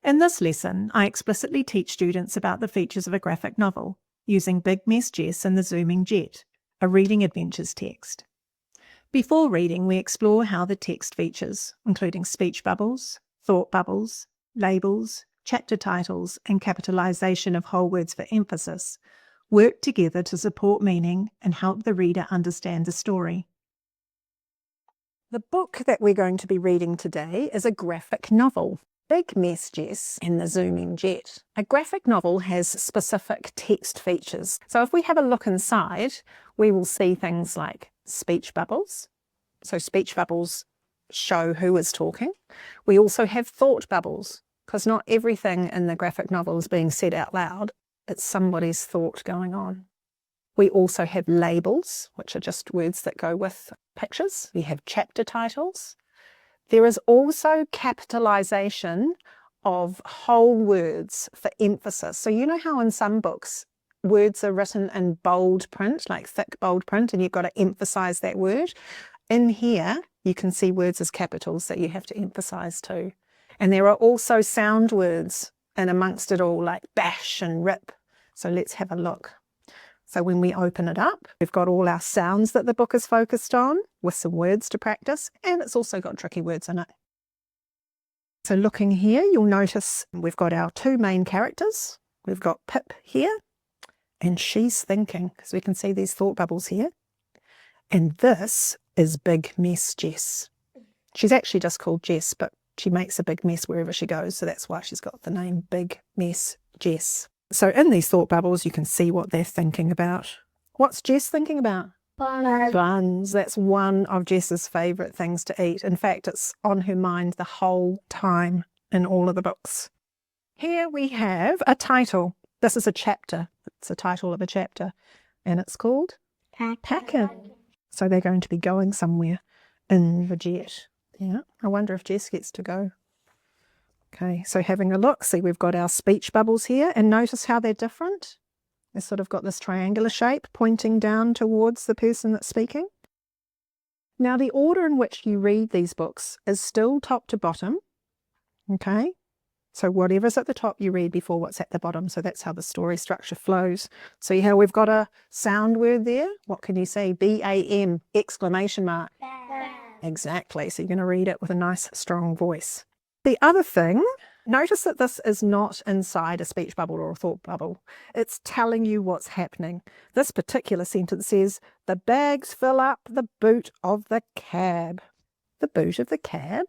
In this lesson, I explicitly teach students about the features of a graphic novel using Big Mess Jess and the Zooming Jet, a reading adventures text. Before reading, we explore how the text features, including speech bubbles, thought bubbles, labels, chapter titles, and capitalization of whole words for emphasis, work together to support meaning and help the reader understand the story. The book that we're going to be reading today is a graphic novel, Big Mess Jess and the Zooming Jet. A graphic novel has specific text features. So if we have a look inside, we will see things like speech bubbles. So speech bubbles show who is talking. We also have thought bubbles, because not everything in the graphic novel is being said out loud. It's somebody's thought going on. We also have labels, which are just words that go with pictures. We have chapter titles. There is also capitalization of whole words for emphasis. So you know how in some books words are written in bold print, like thick bold print, and you've got to emphasize that word? In here, you can see words as capitals that you have to emphasize too. And there are also sound words in amongst it all, like bash and rip. So let's have a look. So when we open it up, we've got all our sounds that the book is focused on with some words to practice, and it's also got tricky words in it. So looking here, you'll notice we've got our two main characters. We've got Pip here, and she's thinking, because we can see these thought bubbles here. And this is Big Mess Jess. She's actually just called Jess, but she makes a big mess wherever she goes, so that's why she's got the name Big Mess Jess. So in these thought bubbles, you can see what they're thinking about. What's Jess thinking about? Buns. Buns. That's one of Jess's favourite things to eat. In fact, it's on her mind the whole time in all of the books. Here we have a title. This is a chapter. It's a title of a chapter, and it's called Packin'. So they're going to be going somewhere in the jet. Yeah, I wonder if Jess gets to go. Okay, so having a look, see we've got our speech bubbles here, and notice how they're different. They've sort of got this triangular shape pointing down towards the person that's speaking. Now the order in which you read these books is still top to bottom, okay? So whatever's at the top you read before what's at the bottom, so that's how the story structure flows. See how we've got a sound word there? What can you see? B-A-M, exclamation mark. Bam. Exactly, so you're going to read it with a nice strong voice. The other thing, notice that this is not inside a speech bubble or a thought bubble. It's telling you what's happening. This particular sentence says, the bags fill up the boot of the cab. The boot of the cab?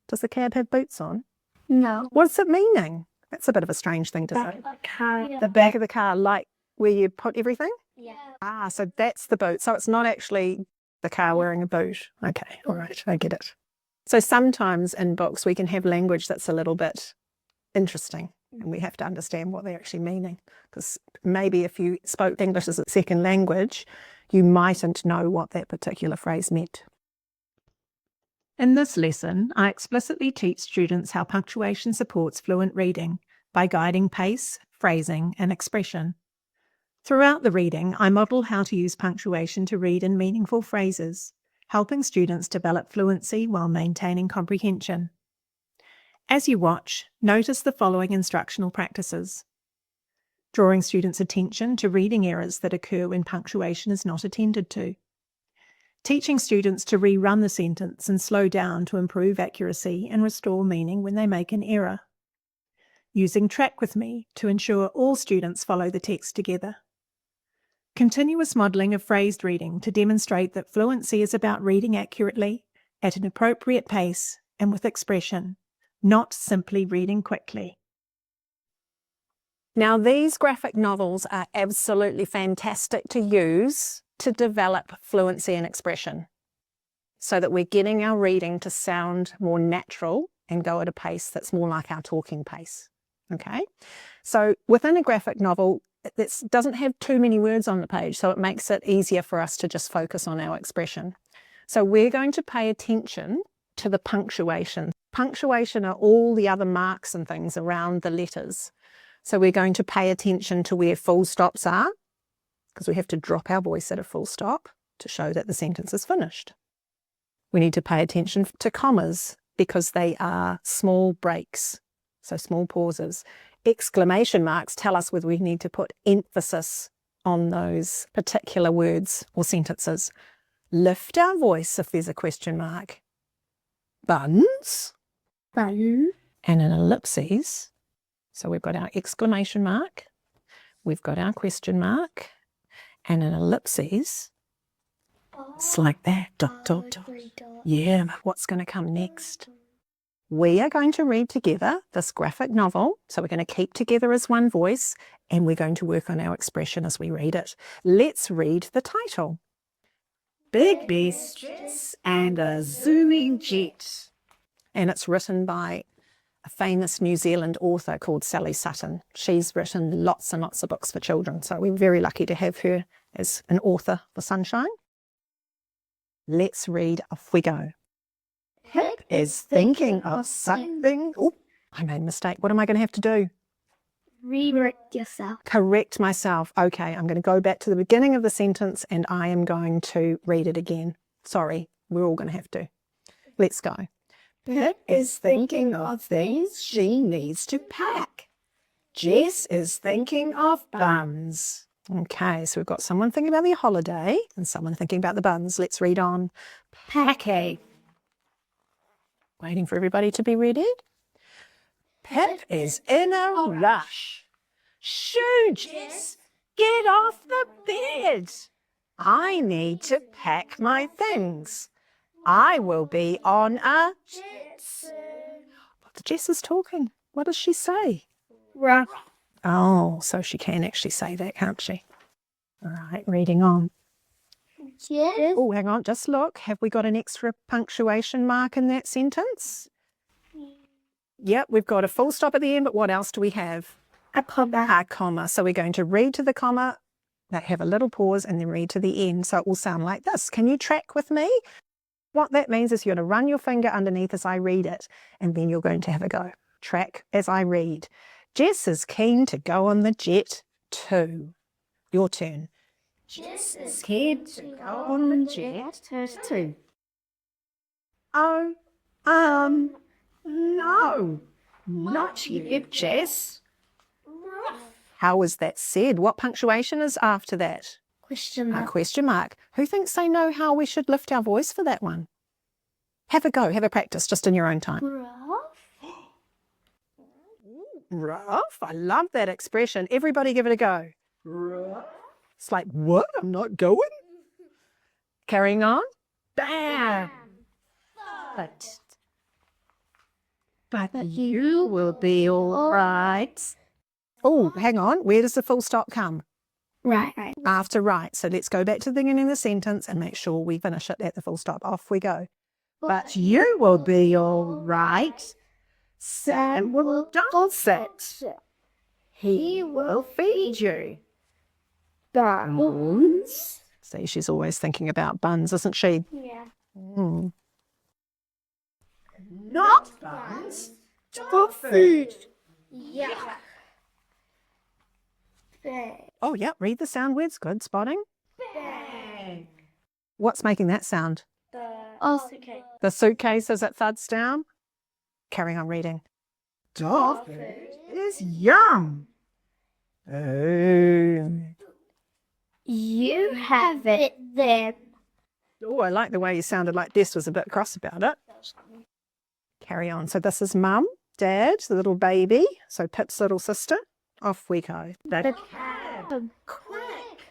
Does the cab have boots on? No. What's it meaning? That's a bit of a strange thing to say. The back of the car, like where you put everything? Yeah. Ah, so that's the boot. So it's not actually the car wearing a boot. Okay, all right, I get it. So sometimes in books we can have language that's a little bit interesting, and we have to understand what they're actually meaning, because maybe if you spoke English as a second language, you mightn't know what that particular phrase meant. In this lesson, I explicitly teach students how punctuation supports fluent reading by guiding pace, phrasing, and expression. Throughout the reading, I model how to use punctuation to read in meaningful phrases, helping students develop fluency while maintaining comprehension. As you watch, notice the following instructional practices. Drawing students' attention to reading errors that occur when punctuation is not attended to. Teaching students to rerun the sentence and slow down to improve accuracy and restore meaning when they make an error. Using Track With Me to ensure all students follow the text together. Continuous modelling of phrased reading to demonstrate that fluency is about reading accurately, at an appropriate pace, and with expression, not simply reading quickly. Now, these graphic novels are absolutely fantastic to use to develop fluency and expression, so that we're getting our reading to sound more natural and go at a pace that's more like our talking pace. Okay, so within a graphic novel, it doesn't have too many words on the page, so it makes it easier for us to just focus on our expression. So we're going to pay attention to the punctuation. Punctuation are all the other marks and things around the letters. So we're going to pay attention to where full stops are, because we have to drop our voice at a full stop to show that the sentence is finished. We need to pay attention to commas, because they are small breaks. So small pauses. Exclamation marks tell us whether we need to put emphasis on those particular words or sentences. Lift our voice if there's a question mark. Buns. Bun. And an ellipses. So we've got our exclamation mark. We've got our question mark. And an ellipses. It's like that. Dot, dot, dot. Yeah, what's going to come next? We are going to read together this graphic novel. So we're going to keep together as one voice and we're going to work on our expression as we read it. Let's read the title. Big Bess Jess and a Zooming Jet. And it's written by a famous New Zealand author called Sally Sutton. She's written lots and lots of books for children. So we're very lucky to have her as an author for Sunshine. Let's read. Off we go. Pip is thinking of something. Oh, I made a mistake. What am I going to have to do? Redirect yourself. Correct myself. Okay, I'm going to go back to the beginning of the sentence and I am going to read it again. Sorry, we're all going to have to. Let's go. Pip is thinking of things she needs to pack. Jess is thinking of buns. Okay, so we've got someone thinking about their holiday and someone thinking about the buns. Let's read on. Packing. Waiting for everybody to be ready. Pip is in a rush. Shoo, Jess, get off the bed. I need to pack my things. I will be on a jet soon. Jess is talking. What does she say? Rush. Oh, so she can actually say that, can't she? All right, reading on. Jess. Oh, hang on, just look. Have we got an extra punctuation mark in that sentence? Yep, we've got a full stop at the end, but what else do we have? A comma. A comma. So we're going to read to the comma, have a little pause, and then read to the end. So it will sound like this. Can you track with me? What that means is you're going to run your finger underneath as I read it, and then you're going to have a go. Track as I read. Jess is keen to go on the jet too. Your turn. Jess is keen to go on the jet too. Oh, no, not you, Jess. How is that said? What punctuation is after that? Question A mark. question mark. Who thinks they know how we should lift our voice for that one? Have a go, have a practice, just in your own time. Rough. Rough. I love that expression. Everybody give it a go. Rough. It's like, what? I'm not going? Carrying on. Bam. But you will be all right. Oh, hang on. Where does the full stop come? Right. After right. So let's go back to the beginning of the sentence and make sure we finish it at the full stop. Off we go. But you will be all right. Sam will dance it. He will feed you. Buns. See, she's always thinking about buns, isn't she? Yeah. Not buns, dog food. Yeah. Bang. Oh, yeah, read the sound words. Good spotting. Bang. What's making that sound? Okay. The suitcase as it thuds down. Carrying on reading. Dog food is yum. Oh. You have it then. Oh, I like the way you sounded like Des was a bit cross about it. Carry on. So this is Mum, Dad, the little baby. So Pip's little sister. Off we go. The cab. Quick.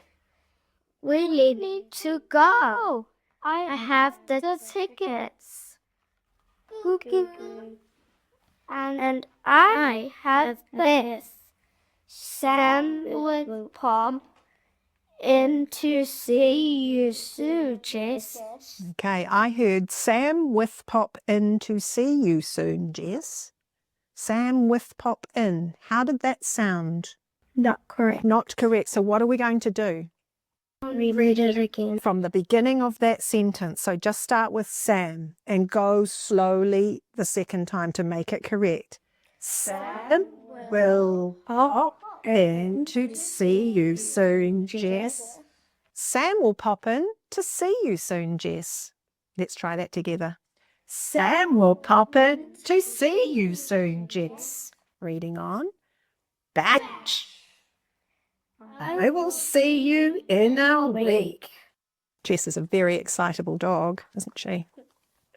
We need to go. I have the tickets. Cookie. And I have this. Sam will pop in to see you soon, Jess. Okay, I heard Sam with pop in to see you soon, Jess. Sam with pop in. How did that sound? Not correct. Not correct. So what are we going to do? Reread it again. From the beginning of that sentence. So just start with Sam and go slowly the second time to make it correct. Sam will pop in to see you soon, Jess. Sam will pop in to see you soon, Jess. Let's try that together. Sam will pop in to see you soon, Jess. Reading on. Batch. I will see you in a week. Jess is a very excitable dog, isn't she?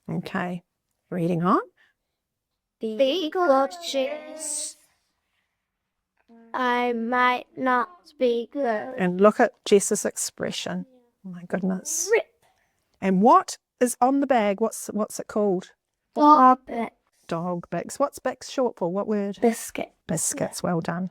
Okay. Reading on. Be cautious. I might not be good. And look at Jess's expression. Oh my goodness. Rip. And what is on the bag? What's it called? Dog bit. Dog Bix. What's Bix short for? What word? Biscuit. Biscuits. Well done.